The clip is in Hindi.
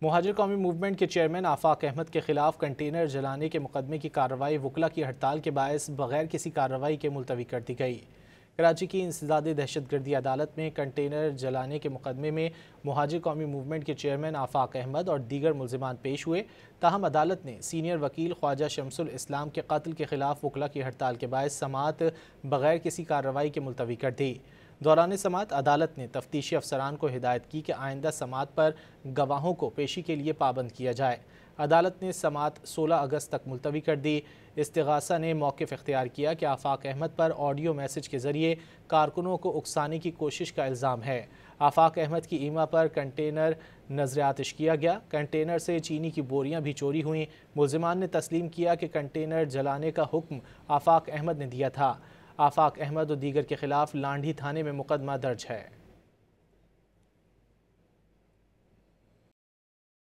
मुहाजिर कौमी मूवमेंट के चेयरमैन आफाक अहमद के खिलाफ कंटेनर जलाने के मुकदमे की कार्रवाई वकला की हड़ताल के बायस बगैर किसी कार्रवाई के मुलतवी कर दी गई। कराची की इंसदादी दहशतगर्दी अदालत में कंटेनर जलाने के मुकदमे में मुहाजिर कौमी मूवमेंट के चेयरमैन आफाक अहमद और दीगर मुल्जिमान पेश हुए। ताहम अदालत ने सीनियर वकील ख्वाजा शमसुल इस्लाम के कत्ल के खिलाफ वकला की हड़ताल के बायस समात बगैर किसी कार्रवाई के मुलतवी कर दी। दौरान समात अदालत ने तफ्तीशी अफसरान को हिदायत की कि आइंदा समात पर गवाहों को पेशी के लिए पाबंद किया जाए। अदालत ने समात 16 अगस्त तक मुलतवी कर दी। इस्तिगासा ने मौक़िफ़ इख्तियार किया कि आफाक अहमद पर ऑडियो मैसेज के ज़रिए कारकुनों को उकसाने की कोशिश का इल्ज़ाम है। आफाक अहमद की ईमा पर कंटेनर नजर आतिश किया गया। कंटेनर से चीनी की बोरियां भी चोरी हुईं। मुल्जिमान ने तस्लीम किया कि कंटेनर जलाने का हुक्म आफाक अहमद ने दिया था। आफाक अहमद और दीगर के खिलाफ लांढी थाने में मुकदमा दर्ज है।